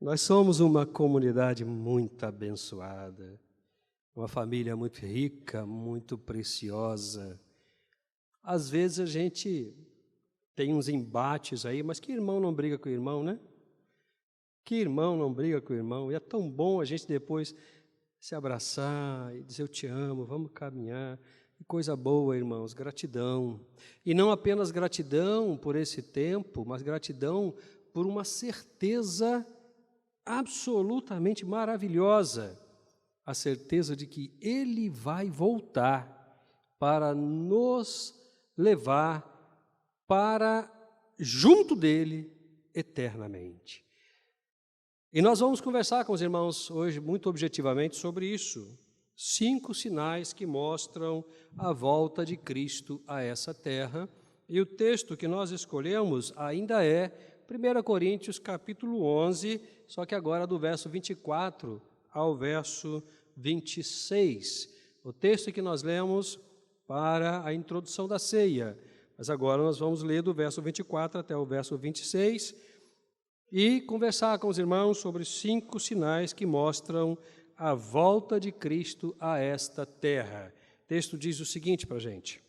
Nós somos uma comunidade muito abençoada, uma família muito rica, muito preciosa. Às vezes a gente tem uns embates aí, mas que irmão não briga com o irmão, né? Que irmão não briga com o irmão? E é tão bom a gente depois se abraçar e dizer eu te amo, vamos caminhar. Que coisa boa, irmãos, gratidão. E não apenas gratidão por esse tempo, mas gratidão por uma certeza absolutamente maravilhosa, a certeza de que Ele vai voltar para nos levar para junto dEle eternamente. E nós vamos conversar com os irmãos hoje muito objetivamente sobre isso. 5 sinais que mostram a volta de Cristo a essa terra. E o texto que nós escolhemos ainda é 1 Coríntios capítulo 11, só que agora do verso 24 ao verso 26. O texto que nós lemos para a introdução da ceia. Mas agora nós vamos ler do verso 24 até o verso 26 e conversar com os irmãos sobre 5 sinais que mostram a volta de Cristo a esta terra. O texto diz o seguinte para a gente.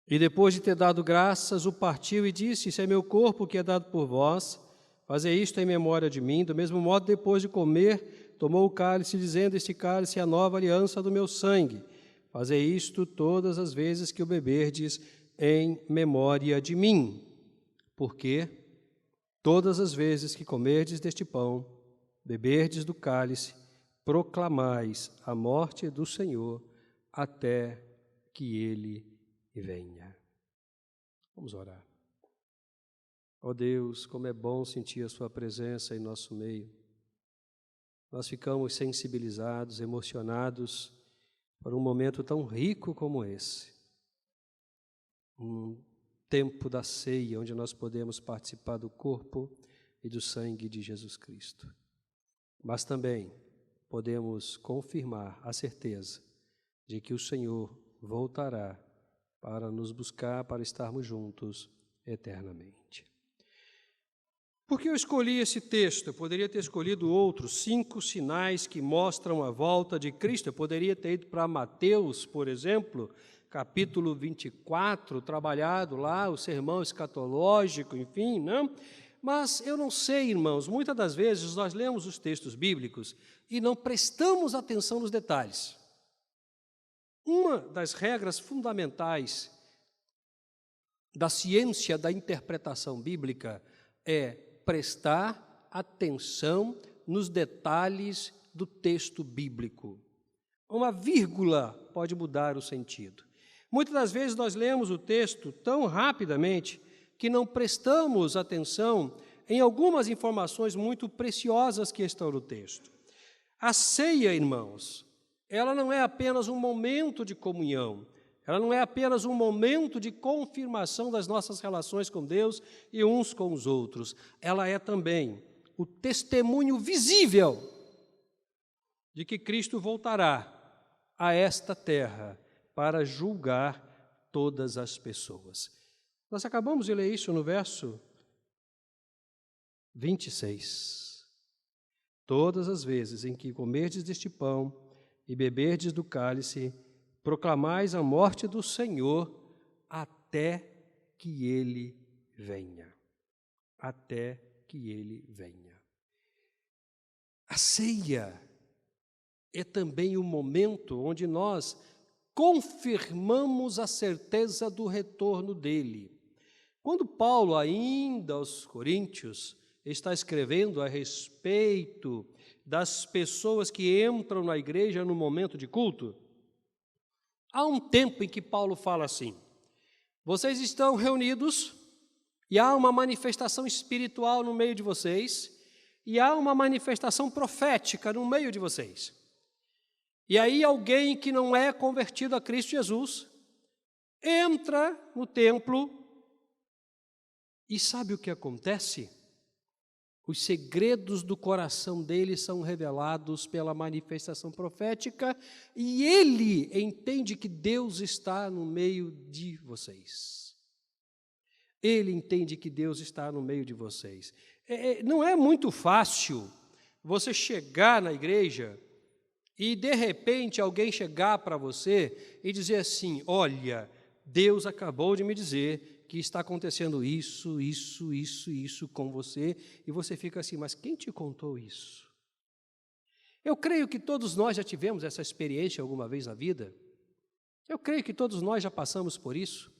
E depois de ter dado graças, o partiu e disse, isso é meu corpo que é dado por vós, fazei isto em memória de mim. Do mesmo modo, depois de comer, tomou o cálice, dizendo, este cálice é a nova aliança do meu sangue. Fazei isto todas as vezes que o beberdes em memória de mim. Porque todas as vezes que comerdes deste pão, beberdes do cálice, proclamais a morte do Senhor até que Ele venha. Vamos orar. Ó Deus, como é bom sentir a Sua presença em nosso meio. Nós ficamos sensibilizados, emocionados por um momento tão rico como esse. Um tempo da ceia, onde nós podemos participar do corpo e do sangue de Jesus Cristo. Mas também podemos confirmar a certeza de que o Senhor voltará para nos buscar, para estarmos juntos eternamente. Por que eu escolhi esse texto? Eu poderia ter escolhido outros 5 sinais que mostram a volta de Cristo. Eu poderia ter ido para Mateus, por exemplo, capítulo 24, trabalhado lá, o sermão escatológico, enfim, não? Mas eu não sei, irmãos, muitas das vezes nós lemos os textos bíblicos e não prestamos atenção nos detalhes. Uma das regras fundamentais da ciência da interpretação bíblica é prestar atenção nos detalhes do texto bíblico. Uma vírgula pode mudar o sentido. Muitas das vezes nós lemos o texto tão rapidamente que não prestamos atenção em algumas informações muito preciosas que estão no texto. A ceia, irmãos, ela não é apenas um momento de comunhão, ela não é apenas um momento de confirmação das nossas relações com Deus e uns com os outros, ela é também o testemunho visível de que Cristo voltará a esta terra para julgar todas as pessoas. Nós acabamos de ler isso no verso 26. Todas as vezes em que comerdes deste pão e beberdes do cálice, proclamais a morte do Senhor até que Ele venha. Até que Ele venha. A ceia é também o momento onde nós confirmamos a certeza do retorno dEle. Quando Paulo, ainda aos Coríntios, está escrevendo a respeito das pessoas que entram na igreja no momento de culto, há um tempo em que Paulo fala assim, vocês estão reunidos e há uma manifestação espiritual no meio de vocês e há uma manifestação profética no meio de vocês. E aí alguém que não é convertido a Cristo Jesus entra no templo e sabe o que acontece? Os segredos do coração dele são revelados pela manifestação profética e ele entende que Deus está no meio de vocês. Ele entende que Deus está no meio de vocês. Não é muito fácil você chegar na igreja e, de repente, alguém chegar para você e dizer assim: olha, Deus acabou de me dizer que está acontecendo isso, isso, isso, isso com você, e você fica assim, mas quem te contou isso? Eu creio que todos nós já tivemos essa experiência alguma vez na vida. Eu creio que todos nós já passamos por isso,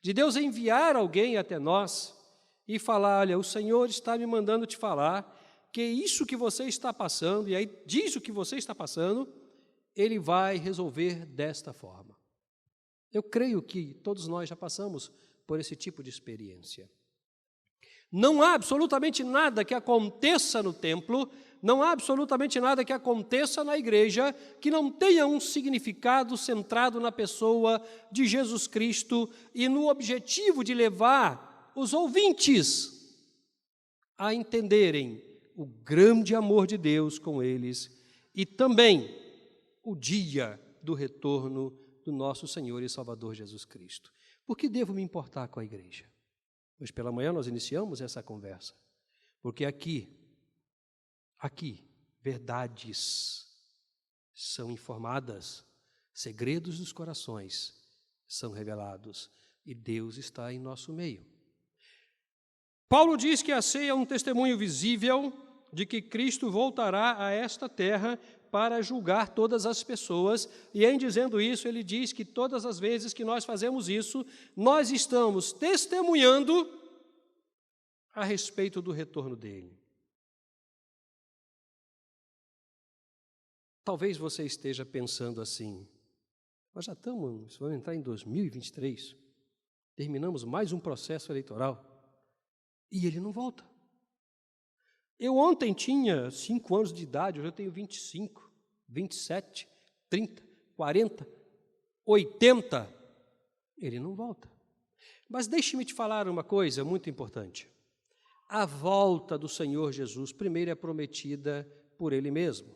de Deus enviar alguém até nós e falar: olha, o Senhor está me mandando te falar que isso que você está passando, e aí diz o que você está passando, Ele vai resolver desta forma. Eu creio que todos nós já passamos por esse tipo de experiência. Não há absolutamente nada que aconteça no templo, não há absolutamente nada que aconteça na igreja que não tenha um significado centrado na pessoa de Jesus Cristo e no objetivo de levar os ouvintes a entenderem o grande amor de Deus com eles e também o dia do retorno do nosso Senhor e Salvador Jesus Cristo. Por que devo me importar com a igreja? Hoje pela manhã nós iniciamos essa conversa, porque aqui, verdades são informadas, segredos dos corações são revelados e Deus está em nosso meio. Paulo diz que a ceia é um testemunho visível de que Cristo voltará a esta terra para julgar todas as pessoas, e em dizendo isso, ele diz que todas as vezes que nós fazemos isso, nós estamos testemunhando a respeito do retorno dele. Talvez você esteja pensando assim: nós já vamos entrar em 2023, terminamos mais um processo eleitoral, e ele não volta. Eu ontem tinha 5 anos de idade, hoje eu tenho 25, 27, 30, 40, 80. Ele não volta. Mas deixe-me te falar uma coisa muito importante. A volta do Senhor Jesus, primeiro, é prometida por Ele mesmo.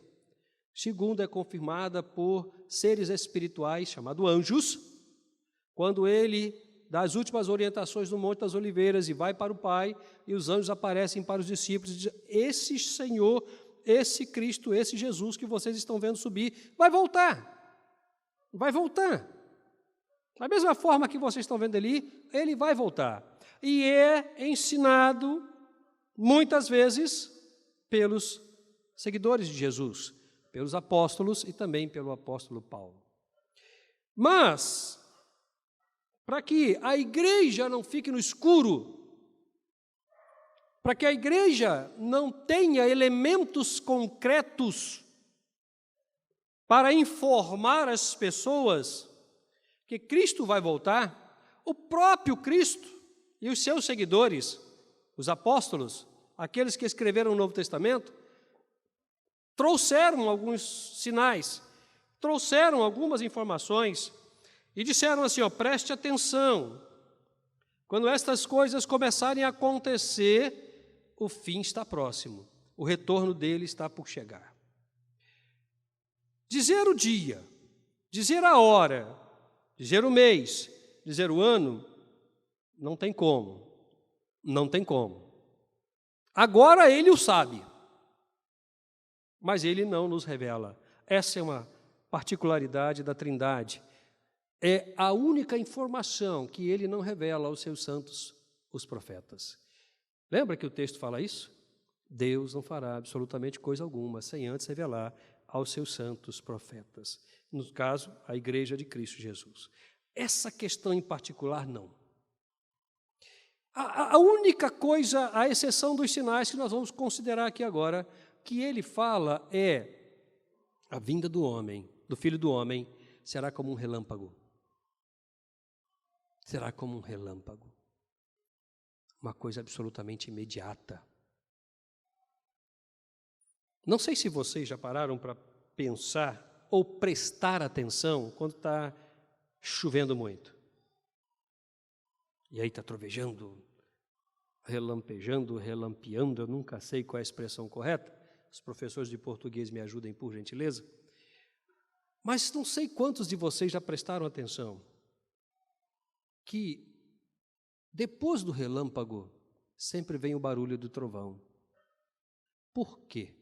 Segundo, é confirmada por seres espirituais, chamados anjos, quando Ele dá as últimas orientações no Monte das Oliveiras e vai para o Pai, e os anjos aparecem para os discípulos e dizem: esse Senhor, esse Cristo, esse Jesus que vocês estão vendo subir, vai voltar. Vai voltar. Da mesma forma que vocês estão vendo ali, Ele vai voltar. E é ensinado, muitas vezes, pelos seguidores de Jesus, pelos apóstolos e também pelo apóstolo Paulo. Mas, para que a igreja não fique no escuro, para que a igreja não tenha elementos concretos para informar as pessoas que Cristo vai voltar, o próprio Cristo e os seus seguidores, os apóstolos, aqueles que escreveram o Novo Testamento, trouxeram alguns sinais, trouxeram algumas informações e disseram assim: preste atenção, quando estas coisas começarem a acontecer, o fim está próximo, o retorno dele está por chegar. Dizer o dia, dizer a hora, dizer o mês, dizer o ano, não tem como, não tem como. Agora ele o sabe, mas ele não nos revela. Essa é uma particularidade da Trindade. É a única informação que ele não revela aos seus santos, os profetas. Lembra que o texto fala isso? Deus não fará absolutamente coisa alguma sem antes revelar aos seus santos profetas. No caso, a igreja de Cristo Jesus. Essa questão em particular, não. A única coisa, à exceção dos sinais que nós vamos considerar aqui agora, que ele fala é: a vinda do homem, do Filho do Homem, será como um relâmpago. Será como um relâmpago. Uma coisa absolutamente imediata. Não sei se vocês já pararam para pensar ou prestar atenção quando está chovendo muito. E aí está trovejando, relampejando, relampeando, eu nunca sei qual é a expressão correta. Os professores de português me ajudem, por gentileza. Mas não sei quantos de vocês já prestaram atenção que depois do relâmpago sempre vem o barulho do trovão. Por quê?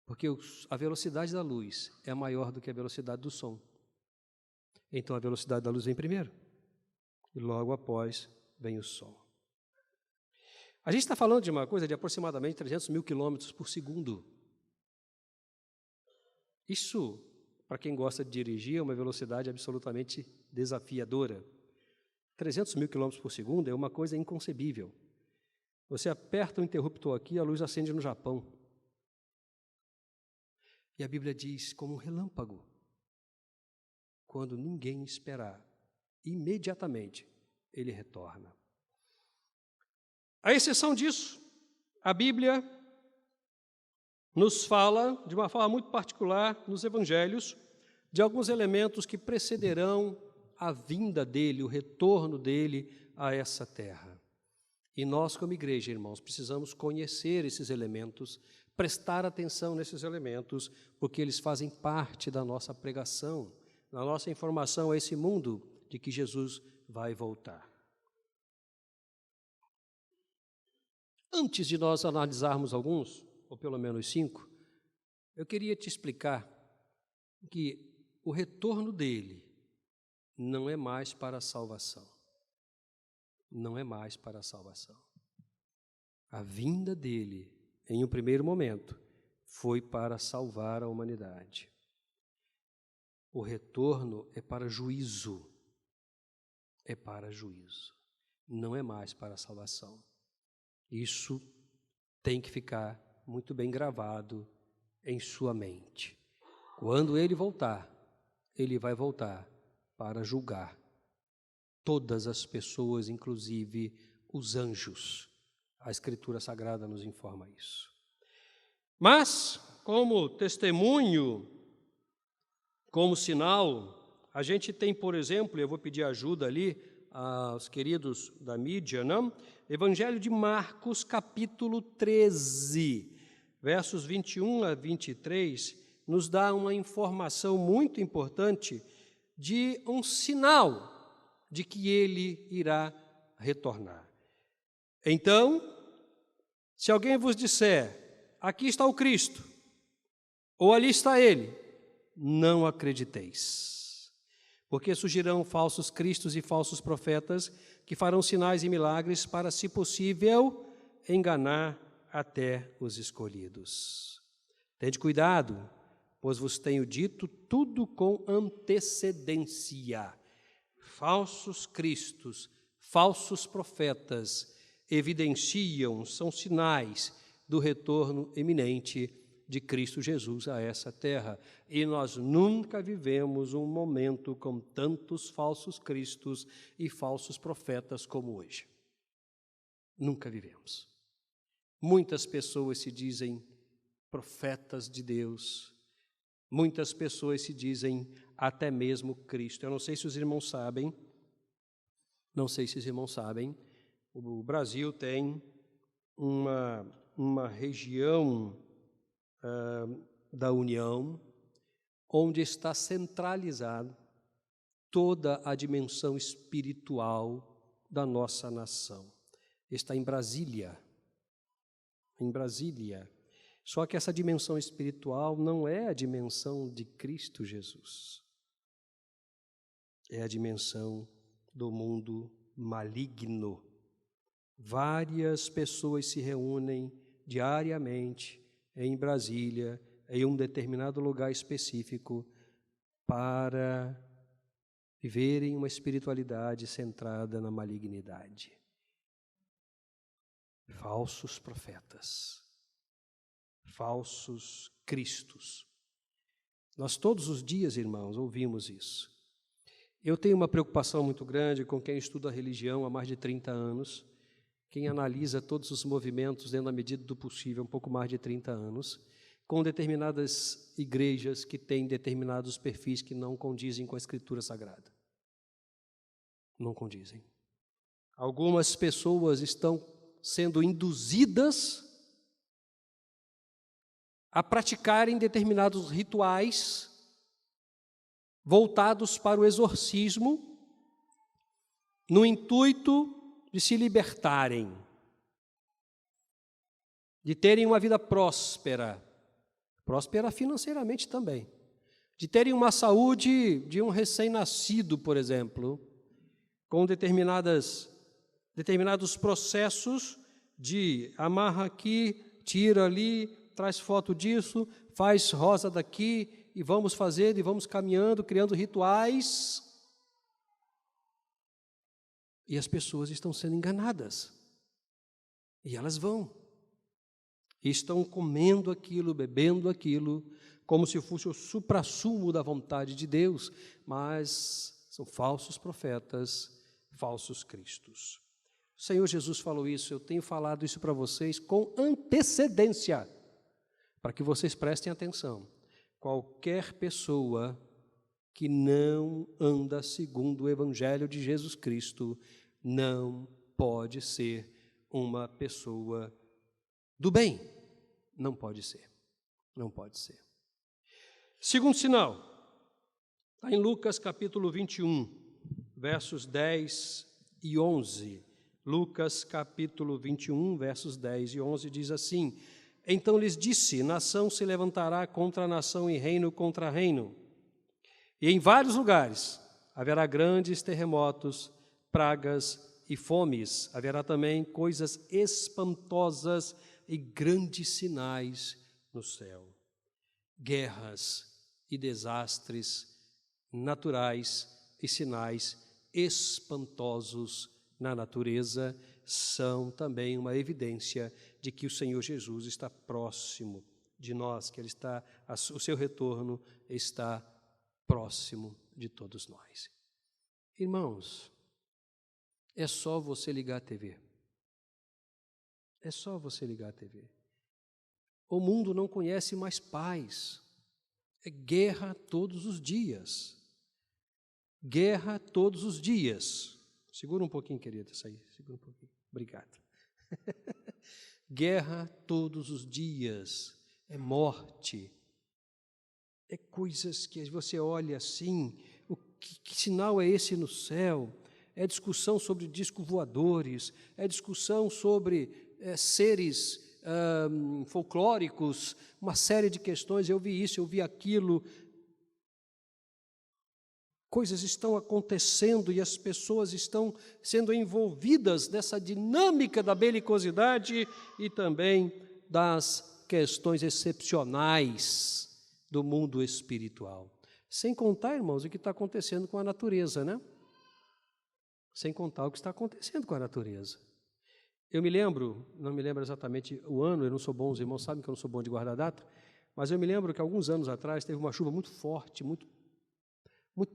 Porque a velocidade da luz é maior do que a velocidade do som. Então a velocidade da luz vem primeiro, e logo após vem o som. A gente está falando de uma coisa de aproximadamente 300 mil quilômetros por segundo. Isso, para quem gosta de dirigir, é uma velocidade absolutamente desafiadora. 300 mil quilômetros por segundo é uma coisa inconcebível. Você aperta o interruptor aqui, a luz acende no Japão. E a Bíblia diz, como um relâmpago, quando ninguém esperar, imediatamente ele retorna. À exceção disso, a Bíblia nos fala, de uma forma muito particular, nos Evangelhos, de alguns elementos que precederão a vinda dele, o retorno dele a essa terra. E nós, como igreja, irmãos, precisamos conhecer esses elementos, prestar atenção nesses elementos, porque eles fazem parte da nossa pregação, da nossa informação a esse mundo de que Jesus vai voltar. Antes de nós analisarmos alguns, ou pelo menos 5, eu queria te explicar que o retorno dele não é mais para a salvação. Não é mais para a salvação. A vinda dele, em um primeiro momento, foi para salvar a humanidade. O retorno é para juízo. É para juízo. Não é mais para a salvação. Isso tem que ficar muito bem gravado em sua mente. Quando ele voltar, ele vai voltar para julgar todas as pessoas, inclusive os anjos. A Escritura Sagrada nos informa isso. Mas, como testemunho, como sinal, a gente tem, por exemplo, eu vou pedir ajuda ali aos queridos da mídia, não? Evangelho de Marcos, capítulo 13, versos 21 a 23, nos dá uma informação muito importante de um sinal de que ele irá retornar. Então, se alguém vos disser, aqui está o Cristo, ou ali está ele, não acrediteis, porque surgirão falsos cristos e falsos profetas que farão sinais e milagres para, se possível, enganar até os escolhidos. Tende cuidado, pois vos tenho dito tudo com antecedência. Falsos cristos, falsos profetas evidenciam, são sinais do retorno iminente de Cristo Jesus a essa terra. E nós nunca vivemos um momento com tantos falsos cristos e falsos profetas como hoje. Nunca vivemos. Muitas pessoas se dizem profetas de Deus. Muitas pessoas se dizem até mesmo Cristo. Eu não sei se os irmãos sabem, o Brasil tem uma região da União onde está centralizada toda a dimensão espiritual da nossa nação. Está em Brasília. Só que essa dimensão espiritual não é a dimensão de Cristo Jesus. É a dimensão do mundo maligno. Várias pessoas se reúnem diariamente em Brasília, em um determinado lugar específico, para viverem uma espiritualidade centrada na malignidade. Falsos profetas, falsos cristos. Nós todos os dias, irmãos, ouvimos isso. Eu tenho uma preocupação muito grande com quem estuda a religião há mais de 30 anos, quem analisa todos os movimentos dentro da medida do possível, um pouco mais de 30 anos, com determinadas igrejas que têm determinados perfis que não condizem com a Escritura Sagrada. Não condizem. Algumas pessoas estão sendo induzidas a praticarem determinados rituais voltados para o exorcismo, no intuito de se libertarem, de terem uma vida próspera, próspera financeiramente também, de terem uma saúde de um recém-nascido, por exemplo, com determinados processos de amarra aqui, tira ali, traz foto disso, faz rosa daqui, e vamos fazer, e vamos caminhando, criando rituais. E as pessoas estão sendo enganadas. E elas vão. E estão comendo aquilo, bebendo aquilo, como se fosse o suprassumo da vontade de Deus, mas são falsos profetas, falsos cristos. O Senhor Jesus falou isso, eu tenho falado isso para vocês com antecedência, para que vocês prestem atenção. Qualquer pessoa que não anda segundo o Evangelho de Jesus Cristo não pode ser uma pessoa do bem. Não pode ser. Não pode ser. Segundo sinal, está em Lucas capítulo 21, versos 10 e 11. Lucas capítulo 21, versos 10 e 11 diz assim: Então lhes disse, nação se levantará contra nação e reino contra reino. E em vários lugares haverá grandes terremotos, pragas e fomes. Haverá também coisas espantosas e grandes sinais no céu. Guerras e desastres naturais e sinais espantosos na natureza são também uma evidência de que o Senhor Jesus está próximo de nós, que o seu retorno está próximo de todos nós. Irmãos, é só você ligar a TV. É só você ligar a TV. O mundo não conhece mais paz. É guerra todos os dias. Guerra todos os dias. Segura um pouquinho, querida, isso aí. Segura um pouquinho. Obrigado. Guerra todos os dias. É morte. É coisas que você olha assim, que sinal é esse no céu? É discussão sobre discos voadores, é discussão sobre seres folclóricos, uma série de questões. Eu vi isso, eu vi aquilo. Coisas estão acontecendo e as pessoas estão sendo envolvidas nessa dinâmica da belicosidade e também das questões excepcionais do mundo espiritual. Sem contar, irmãos, o que está acontecendo com a natureza, né? Sem contar o que está acontecendo com a natureza. Eu me lembro, não me lembro exatamente o ano, eu não sou bom, os irmãos sabem que eu não sou bom de guardar data, mas eu me lembro que alguns anos atrás teve uma chuva muito forte, muito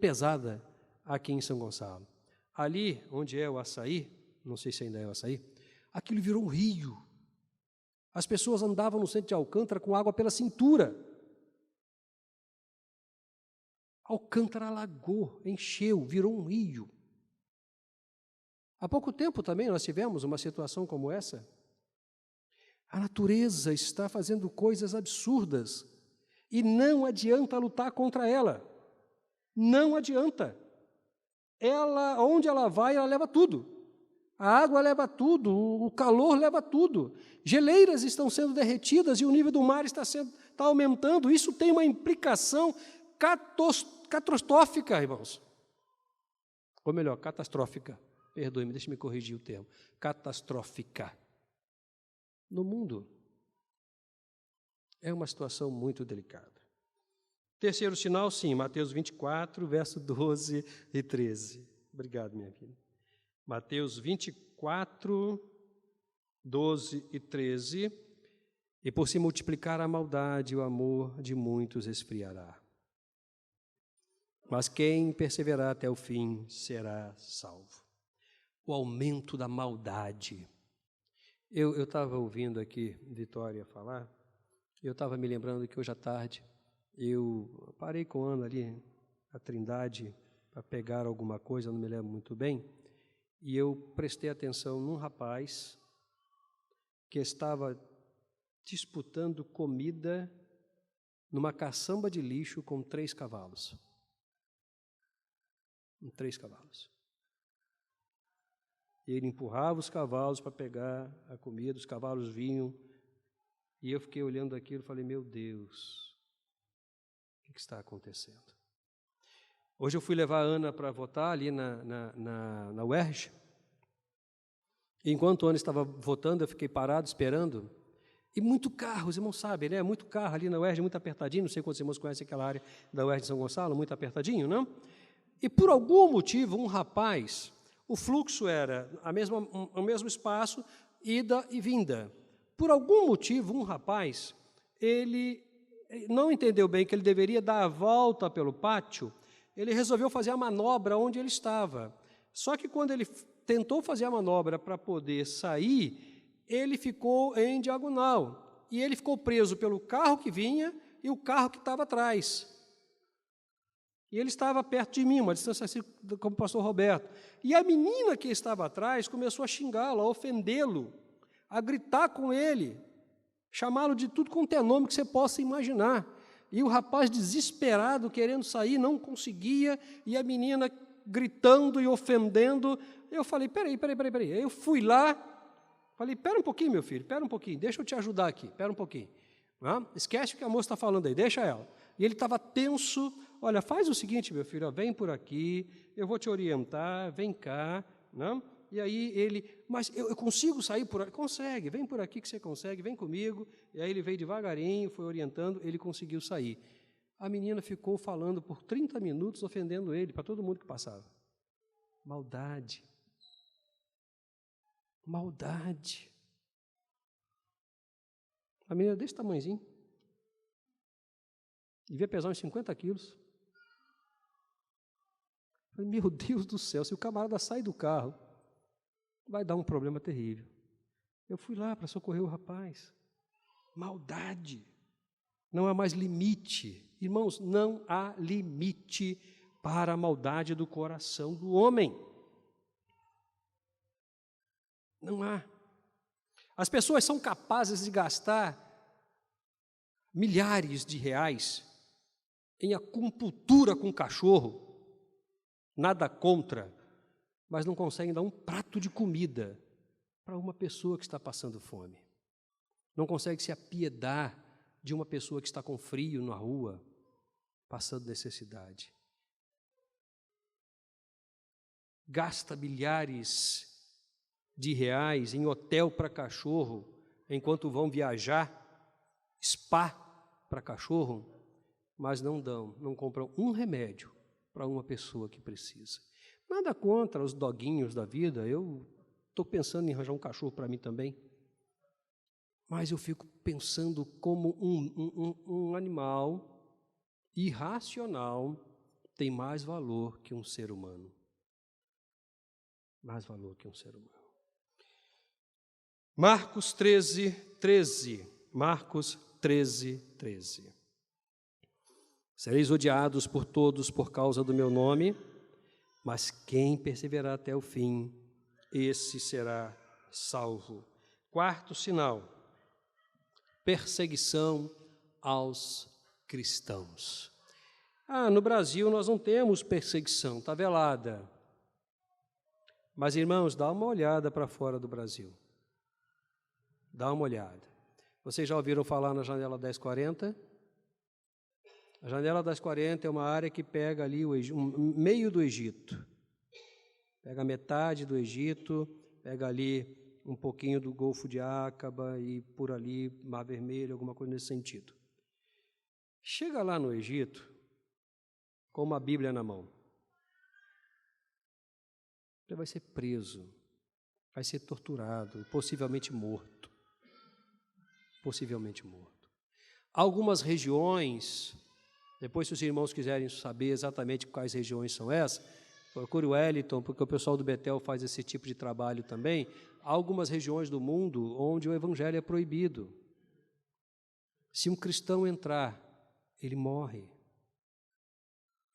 pesada aqui em São Gonçalo. Ali, onde é o Açaí, não sei se ainda é o Açaí, aquilo virou um rio. As pessoas andavam no centro de Alcântara com água pela cintura. Alcântara alagou, encheu, virou um rio. Há pouco tempo também nós tivemos uma situação como essa. A natureza está fazendo coisas absurdas e não adianta lutar contra ela. Não adianta. Onde ela vai, ela leva tudo. A água leva tudo, o calor leva tudo. Geleiras estão sendo derretidas e o nível do mar está aumentando. Isso tem uma implicação catastrófica, irmãos. Ou melhor, catastrófica. Perdoe-me, deixe-me corrigir o termo. Catastrófica. No mundo. É uma situação muito delicada. Terceiro sinal, sim, Mateus 24, verso 12 e 13. Obrigado, minha filha. Mateus 24, 12 e 13. E por se multiplicar a maldade, o amor de muitos esfriará. Mas quem perseverar até o fim será salvo. O aumento da maldade. Eu estava ouvindo aqui Vitória falar, eu estava me lembrando que hoje à tarde eu parei com a Ana ali, a Trindade, para pegar alguma coisa, não me lembro muito bem, e eu prestei atenção num rapaz que estava disputando comida numa caçamba de lixo com 3 cavalos. Com 3 cavalos. E ele empurrava os cavalos para pegar a comida, os cavalos vinham E eu fiquei olhando aquilo e falei, meu Deus, o que está acontecendo? Hoje eu fui levar a Ana para votar ali na UERJ. Enquanto a Ana estava votando, eu fiquei parado, esperando. E muito carro, os irmãos sabem, né? Muito carro ali na UERJ, muito apertadinho. Não sei quantos irmãos conhecem aquela área da UERJ de São Gonçalo, muito apertadinho, não? E por algum motivo, um rapaz, o fluxo era o mesmo espaço, ida e vinda. Por algum motivo, um rapaz, ele não entendeu bem que ele deveria dar a volta pelo pátio, ele resolveu fazer a manobra onde ele estava. Só que quando ele tentou fazer a manobra para poder sair, ele ficou em diagonal. E ele ficou preso pelo carro que vinha e o carro que estava atrás. E ele estava perto de mim, uma distância assim, como o pastor Roberto. E a menina que estava atrás começou a xingá-lo, a ofendê-lo, a gritar com ele, chamá-lo de tudo quanto é nome que você possa imaginar. E o rapaz desesperado, querendo sair, não conseguia, e a menina gritando e ofendendo. Eu falei, peraí. Aí eu fui lá, falei, pera um pouquinho, meu filho, pera um pouquinho, deixa eu te ajudar aqui, pera um pouquinho. Não? Esquece o que a moça está falando aí, deixa ela. E ele estava tenso, olha, faz o seguinte, meu filho, ó, vem por aqui, eu vou te orientar, vem cá, não? E aí ele, mas eu consigo sair por aqui? Consegue, vem por aqui que você consegue, vem comigo. E aí ele veio devagarinho, foi orientando, ele conseguiu sair. A menina ficou falando por 30 minutos, ofendendo ele, para todo mundo que passava. Maldade. Maldade. A menina desse tamanhozinho. Devia pesar uns 50 quilos. Falei, meu Deus do céu, se o camarada sai do carro, vai dar um problema terrível. Eu fui lá para socorrer o rapaz. Maldade. Não há mais limite. Irmãos, não há limite para a maldade do coração do homem. Não há. As pessoas são capazes de gastar milhares de reais em acupuntura com cachorro, nada contra, mas não conseguem dar um prato de comida para uma pessoa que está passando fome. Não consegue se apiedar de uma pessoa que está com frio na rua, passando necessidade. Gasta milhares de reais em hotel para cachorro, enquanto vão viajar, spa para cachorro, mas não compram um remédio para uma pessoa que precisa. Nada contra os doguinhos da vida, eu estou pensando em arranjar um cachorro para mim também, mas eu fico pensando como um animal irracional tem mais valor que um ser humano. Mais valor que um ser humano. Marcos 13. Marcos 13. Sereis odiados por todos por causa do meu nome, mas quem perseverar até o fim, esse será salvo. Quarto sinal, perseguição aos cristãos. No Brasil nós não temos perseguição, está velada. Mas, irmãos, dá uma olhada para fora do Brasil. Dá uma olhada. Vocês já ouviram falar na janela 1040? A janela 1040 é uma área que pega ali o meio do Egito. Pega metade do Egito, pega ali um pouquinho do Golfo de Áqaba e por ali Mar Vermelho, alguma coisa nesse sentido. Chega lá no Egito com uma Bíblia na mão. Você vai ser preso, vai ser torturado e possivelmente morto. Possivelmente morto. Algumas regiões, depois se os irmãos quiserem saber exatamente quais regiões são essas, procure o Wellington, porque o pessoal do Betel faz esse tipo de trabalho também. Há algumas regiões do mundo onde o evangelho é proibido. Se um cristão entrar, ele morre.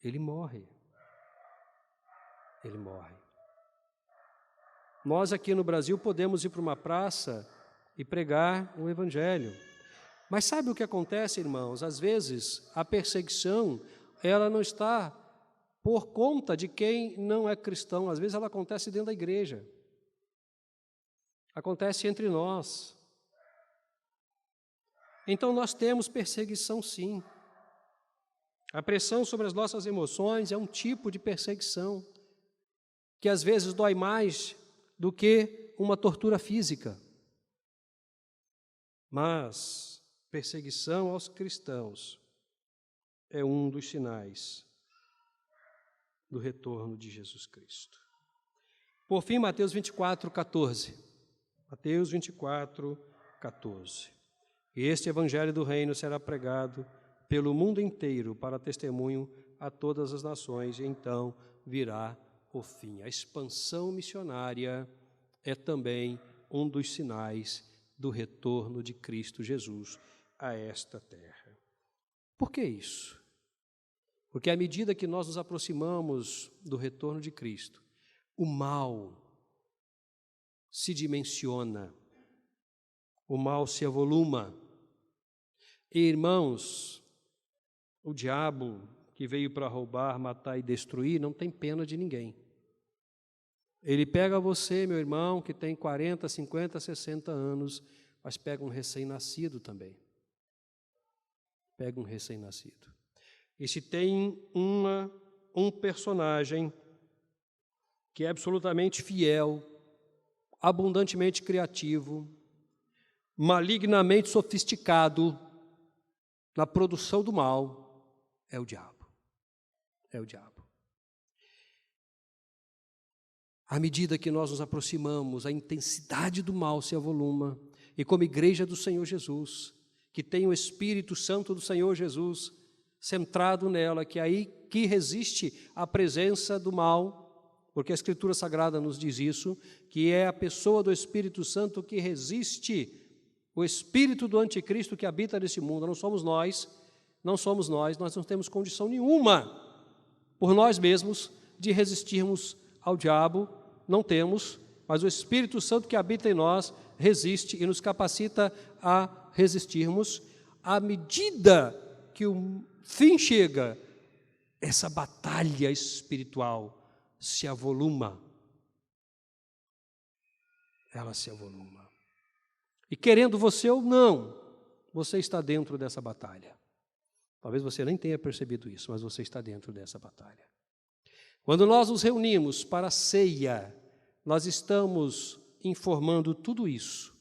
Ele morre. Ele morre. Nós aqui no Brasil podemos ir para uma praça e pregar o evangelho. Mas sabe o que acontece, irmãos? Às vezes a perseguição, ela não está por conta de quem não é cristão. Às vezes ela acontece dentro da igreja. Acontece entre nós. Então nós temos perseguição, sim. A pressão sobre as nossas emoções é um tipo de perseguição que às vezes dói mais do que uma tortura física. Mas perseguição aos cristãos é um dos sinais do retorno de Jesus Cristo. Por fim, Mateus 24:14. Mateus 24:14. E este evangelho do reino será pregado pelo mundo inteiro para testemunho a todas as nações, e então virá o fim. A expansão missionária é também um dos sinais do retorno de Cristo Jesus a esta terra. Por que isso? Porque à medida que nós nos aproximamos do retorno de Cristo, o mal se dimensiona, o mal se avoluma. E, irmãos, o diabo que veio para roubar, matar e destruir não tem pena de ninguém. Ele pega você, meu irmão, que tem 40, 50, 60 anos, mas pega um recém-nascido também. Pega um recém-nascido. E se tem um personagem que é absolutamente fiel, abundantemente criativo, malignamente sofisticado na produção do mal, é o diabo. É o diabo. À medida que nós nos aproximamos, a intensidade do mal se avoluma, e como igreja do Senhor Jesus, que tem o Espírito Santo do Senhor Jesus centrado nela, que é aí que resiste à presença do mal, porque a Escritura Sagrada nos diz isso, que é a pessoa do Espírito Santo que resiste o espírito do anticristo que habita nesse mundo. Não somos nós, nós não temos condição nenhuma por nós mesmos de resistirmos ao diabo, não temos, mas o Espírito Santo que habita em nós resiste e nos capacita a resistirmos. À medida que o fim chega, essa batalha espiritual se avoluma. Ela se avoluma. E querendo você ou não, você está dentro dessa batalha. Talvez você nem tenha percebido isso, mas você está dentro dessa batalha. Quando nós nos reunimos para a ceia, nós estamos informando tudo isso,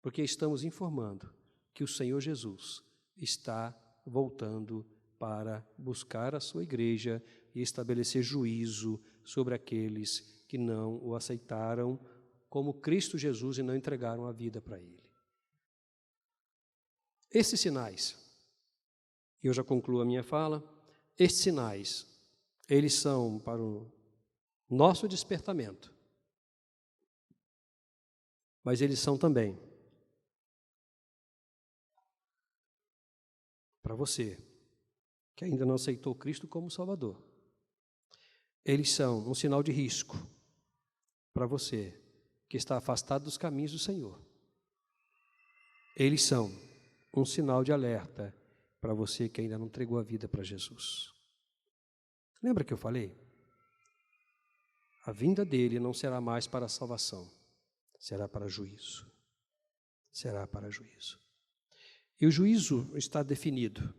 porque estamos informando que o Senhor Jesus está voltando para buscar a sua igreja e estabelecer juízo sobre aqueles que não o aceitaram como Cristo Jesus e não entregaram a vida para Ele. Esses sinais, eu já concluo a minha fala, estes sinais, eles são para o nosso despertamento, mas eles são também para você que ainda não aceitou Cristo como Salvador. Eles são um sinal de risco para você que está afastado dos caminhos do Senhor. Eles são um sinal de alerta para você que ainda não entregou a vida para Jesus. Lembra que eu falei? A vinda dele não será mais para a salvação, será para juízo. Será para juízo. E o juízo está definido.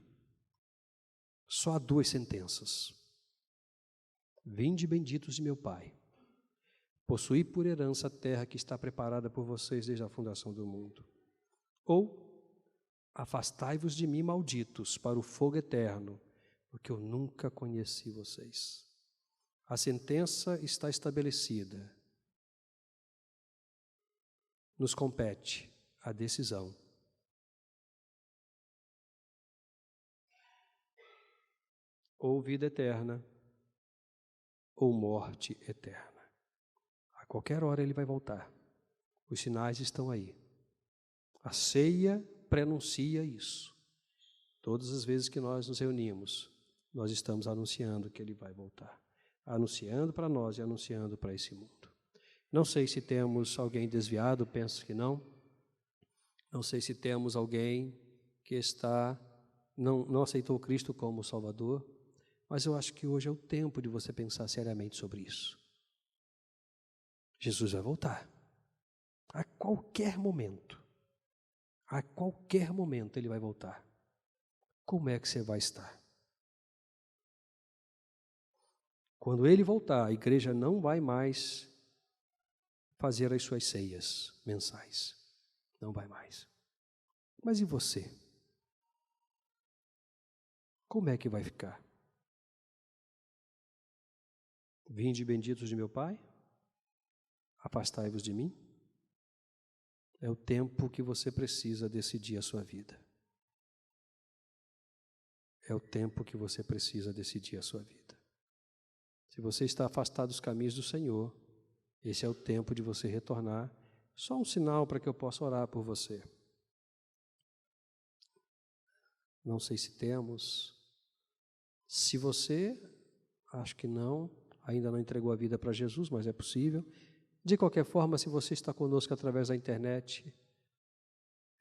Só há duas sentenças. Vinde benditos de meu Pai, possuí por herança a terra que está preparada por vocês desde a fundação do mundo. Ou, afastai-vos de mim, malditos, para o fogo eterno, porque eu nunca conheci vocês. A sentença está estabelecida. Nos compete a decisão. Ou vida eterna, ou morte eterna. A qualquer hora ele vai voltar. Os sinais estão aí. A ceia prenuncia isso. Todas as vezes que nós nos reunimos, nós estamos anunciando que ele vai voltar. Anunciando para nós e anunciando para esse mundo. Não sei se temos alguém desviado, penso que não. Não sei se temos alguém que não aceitou Cristo como Salvador. Mas eu acho que hoje é o tempo de você pensar seriamente sobre isso. Jesus vai voltar. A qualquer momento. A qualquer momento Ele vai voltar. Como é que você vai estar? Quando Ele voltar, a igreja não vai mais fazer as suas ceias mensais. Não vai mais. Mas e você? Como é que vai ficar? Vinde benditos de meu Pai, afastai-vos de mim. É o tempo que você precisa decidir a sua vida. É o tempo que você precisa decidir a sua vida. Se você está afastado dos caminhos do Senhor, esse é o tempo de você retornar. Só um sinal para que eu possa orar por você. Não sei se temos. Se você, acho que não, ainda não entregou a vida para Jesus, mas é possível. De qualquer forma, se você está conosco através da internet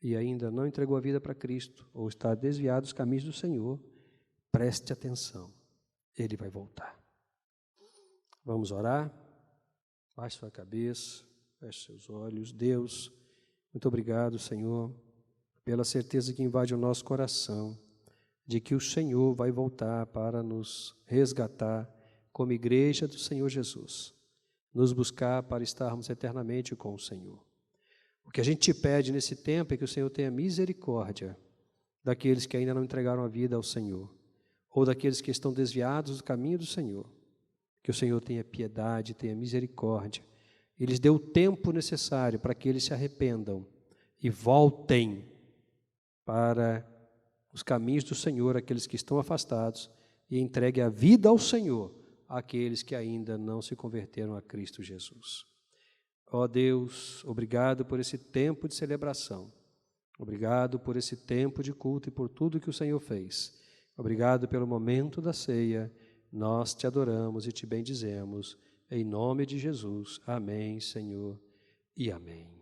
e ainda não entregou a vida para Cristo, ou está desviado dos caminhos do Senhor, preste atenção, Ele vai voltar. Vamos orar? Baixe sua cabeça, feche seus olhos. Deus, muito obrigado, Senhor, pela certeza que invade o nosso coração, de que o Senhor vai voltar para nos resgatar como igreja do Senhor Jesus, nos buscar para estarmos eternamente com o Senhor. O que a gente te pede nesse tempo é que o Senhor tenha misericórdia daqueles que ainda não entregaram a vida ao Senhor, ou daqueles que estão desviados do caminho do Senhor. Que o Senhor tenha piedade, tenha misericórdia, e lhes dê o tempo necessário para que eles se arrependam e voltem para os caminhos do Senhor, aqueles que estão afastados, e entregue a vida ao Senhor, àqueles que ainda não se converteram a Cristo Jesus. Ó Deus, obrigado por esse tempo de celebração, obrigado por esse tempo de culto e por tudo que o Senhor fez. Obrigado pelo momento da ceia, nós te adoramos e te bendizemos, em nome de Jesus. Amém, Senhor, e amém.